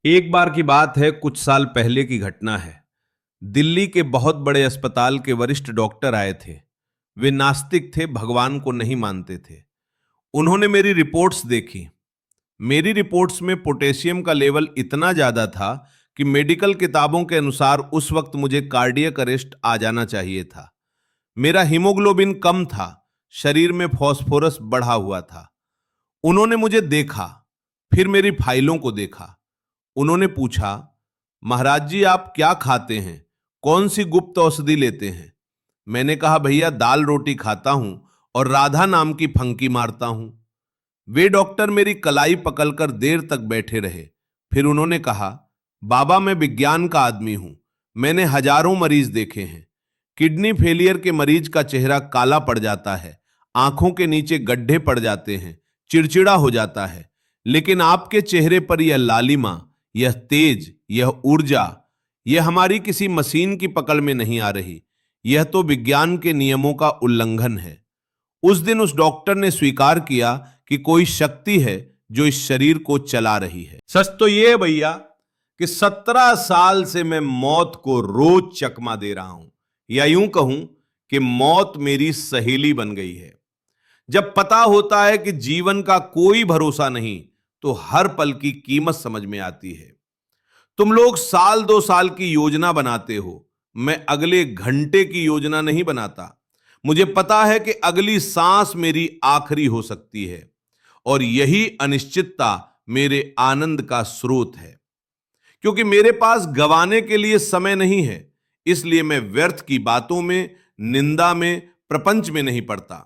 एक बार की बात है, कुछ साल पहले की घटना है। दिल्ली के बहुत बड़े अस्पताल के वरिष्ठ डॉक्टर आए थे। वे नास्तिक थे, भगवान को नहीं मानते थे। उन्होंने मेरी रिपोर्ट्स देखी। मेरी रिपोर्ट्स में पोटेशियम का लेवल इतना ज्यादा था कि मेडिकल किताबों के अनुसार उस वक्त मुझे कार्डियक अरेस्ट आ जाना चाहिए था। मेरा हीमोग्लोबिन कम था, शरीर में फास्फोरस बढ़ा हुआ था। उन्होंने मुझे देखा, फिर मेरी फाइलों को देखा। उन्होंने पूछा, महाराज जी आप क्या खाते हैं, कौन सी गुप्त औषधि लेते हैं? मैंने कहा, भैया दाल रोटी खाता हूं और राधा नाम की फंकी मारता हूं। वे डॉक्टर मेरी कलाई पकड़कर देर तक बैठे रहे। फिर उन्होंने कहा, बाबा मैं विज्ञान का आदमी हूं, मैंने हजारों मरीज देखे हैं। किडनी फेलियर के मरीज का चेहरा काला पड़ जाता है, आंखों के नीचे गड्ढे पड़ जाते हैं, चिड़चिड़ा हो जाता है। लेकिन आपके चेहरे पर यह लालिमा, यह तेज, यह ऊर्जा, यह हमारी किसी मशीन की पकड़ में नहीं आ रही। यह तो विज्ञान के नियमों का उल्लंघन है। उस दिन उस डॉक्टर ने स्वीकार किया कि कोई शक्ति है जो इस शरीर को चला रही है। सच तो यह है भैया कि 17 साल से मैं मौत को रोज चकमा दे रहा हूं, या यूं कहूं कि मौत मेरी सहेली बन गई है। जब पता होता है कि जीवन का कोई भरोसा नहीं, तो हर पल की कीमत समझ में आती है। तुम लोग साल 2 साल की योजना बनाते हो, मैं अगले घंटे की योजना नहीं बनाता। मुझे पता है कि अगली सांस मेरी आखिरी हो सकती है, और यही अनिश्चितता मेरे आनंद का स्रोत है। क्योंकि मेरे पास गंवाने के लिए समय नहीं है, इसलिए मैं व्यर्थ की बातों में, निंदा में, प्रपंच में नहीं पड़ता।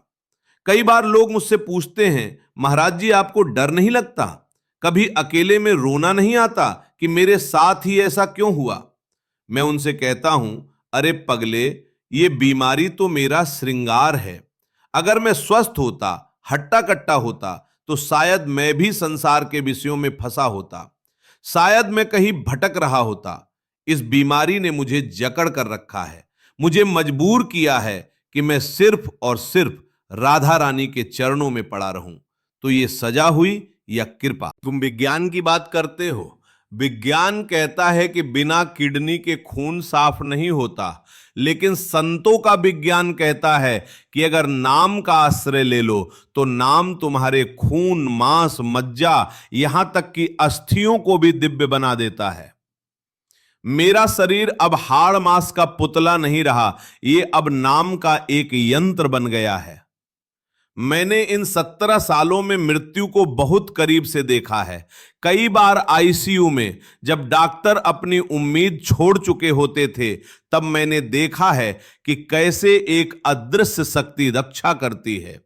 कई बार लोग मुझसे पूछते हैं, महाराज जी आपको डर नहीं लगता, कभी अकेले में रोना नहीं आता कि मेरे साथ ही ऐसा क्यों हुआ? मैं उनसे कहता हूं, अरे पगले, ये बीमारी तो मेरा श्रृंगार है। अगर मैं स्वस्थ होता, हट्टा कट्टा होता, तो शायद मैं भी संसार के विषयों में फंसा होता। शायद मैं कहीं भटक रहा होता। इस बीमारी ने मुझे जकड़ कर रखा है, मुझे मजबूर किया है कि मैं सिर्फ और सिर्फ राधा रानी के चरणों में पड़ा रहूं। तो ये सजा हुई या कृपा? तुम विज्ञान की बात करते हो। विज्ञान कहता है कि बिना किडनी के खून साफ नहीं होता, लेकिन संतों का विज्ञान कहता है कि अगर नाम का आश्रय ले लो तो नाम तुम्हारे खून, मांस, मज्जा, यहां तक कि अस्थियों को भी दिव्य बना देता है। मेरा शरीर अब हाड़ मांस का पुतला नहीं रहा, ये अब नाम का एक यंत्र बन गया है। मैंने इन 17 सालों में मृत्यु को बहुत करीब से देखा है। कई बार आईसीयू में जब डॉक्टर अपनी उम्मीद छोड़ चुके होते थे, तब मैंने देखा है कि कैसे एक अदृश्य शक्ति रक्षा करती है।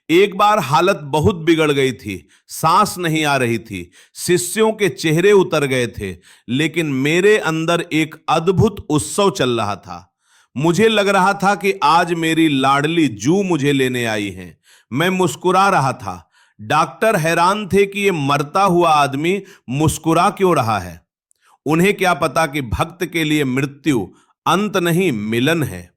एक बार हालत बहुत बिगड़ गई थी, सांस नहीं आ रही थी, शिष्यों के चेहरे उतर गए थे, लेकिन मेरे अंदर एक अद्भुत उत्सव चल रहा था। मुझे लग रहा था कि आज मेरी लाडली जू मुझे लेने आई है। मैं मुस्कुरा रहा था। डॉक्टर हैरान थे कि ये मरता हुआ आदमी मुस्कुरा क्यों रहा है। उन्हें क्या पता कि भक्त के लिए मृत्यु अंत नहीं, मिलन है।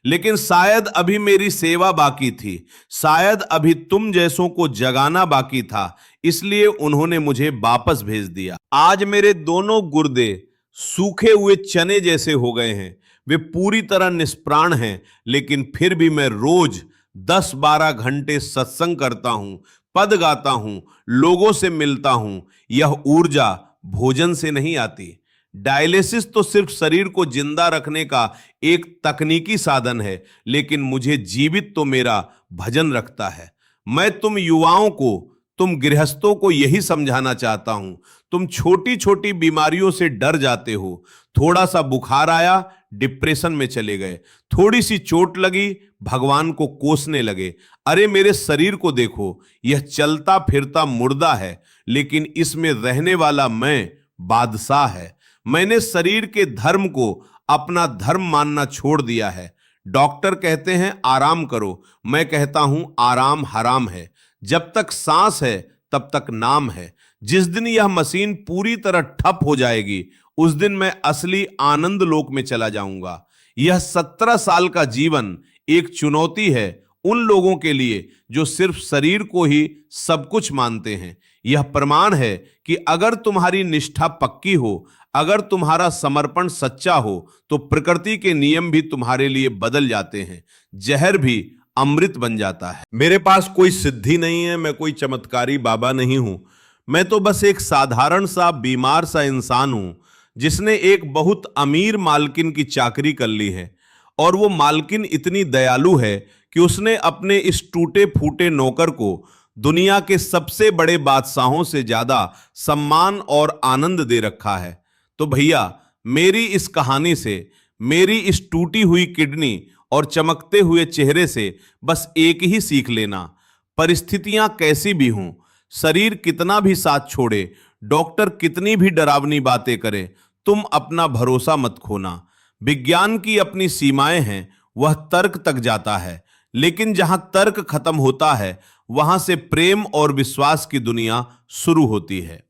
लेकिन शायद अभी मेरी सेवा बाकी थी, शायद अभी तुम जैसों को जगाना बाकी था, इसलिए उन्होंने मुझे वापस भेज दिया। आज मेरे दोनों गुर्दे सूखे हुए चने जैसे हो गए हैं। वे पूरी तरह निष्प्राण हैं, लेकिन फिर भी मैं रोज 10-12 घंटे सत्संग करता हूं, पद गाता हूं, लोगों से मिलता हूं। यह ऊर्जा भोजन से नहीं आती। डायलिसिस तो सिर्फ शरीर को जिंदा रखने का एक तकनीकी साधन है, लेकिन मुझे जीवित तो मेरा भजन रखता है। मैं तुम युवाओं को, तुम गृहस्थों को यही समझाना चाहता हूं। तुम छोटी छोटी बीमारियों से डर जाते हो। थोड़ा सा बुखार आया, डिप्रेशन में चले गए। थोड़ी सी चोट लगी, भगवान को कोसने लगे। अरे मेरे शरीर को देखो, यह चलता फिरता मुर्दा है, लेकिन इसमें रहने वाला मैं बादशाह है। मैंने शरीर के धर्म को अपना धर्म मानना छोड़ दिया है। डॉक्टर कहते हैं आराम करो, मैं कहता हूं आराम हराम है। जब तक सांस है तब तक नाम है। जिस दिन यह मशीन पूरी तरह ठप हो जाएगी, उस दिन मैं असली आनंद लोक में चला जाऊंगा। यह 17 साल का जीवन एक चुनौती है उन लोगों के लिए जो सिर्फ शरीर को ही सब कुछ मानते हैं। यह प्रमाण है कि अगर तुम्हारी निष्ठा पक्की हो, अगर तुम्हारा समर्पण सच्चा हो, तो प्रकृति के नियम भी तुम्हारे लिए बदल जाते हैं, जहर भी अमृत बन जाता है। मेरे पास कोई सिद्धि नहीं है, मैं कोई चमत्कारी बाबा नहीं हूं। मैं तो बस एक साधारण सा बीमार सा इंसान हूं, जिसने एक बहुत अमीर मालकिन की चाकरी कर ली है। और वो मालकिन इतनी दयालु है कि उसने अपने इस टूटे फूटे नौकर को दुनिया के सबसे बड़े बादशाहों से ज्यादा सम्मान और आनंद दे रखा है। तो भैया, मेरी इस कहानी से, मेरी इस टूटी हुई किडनी और चमकते हुए चेहरे से बस एक ही सीख लेना, परिस्थितियां कैसी भी हों, शरीर कितना भी साथ छोड़े, डॉक्टर कितनी भी डरावनी बातें करे, तुम अपना भरोसा मत खोना। विज्ञान की अपनी सीमाएं हैं, वह तर्क तक जाता है, लेकिन जहां तर्क खत्म होता है, वहां से प्रेम और विश्वास की दुनिया शुरू होती है।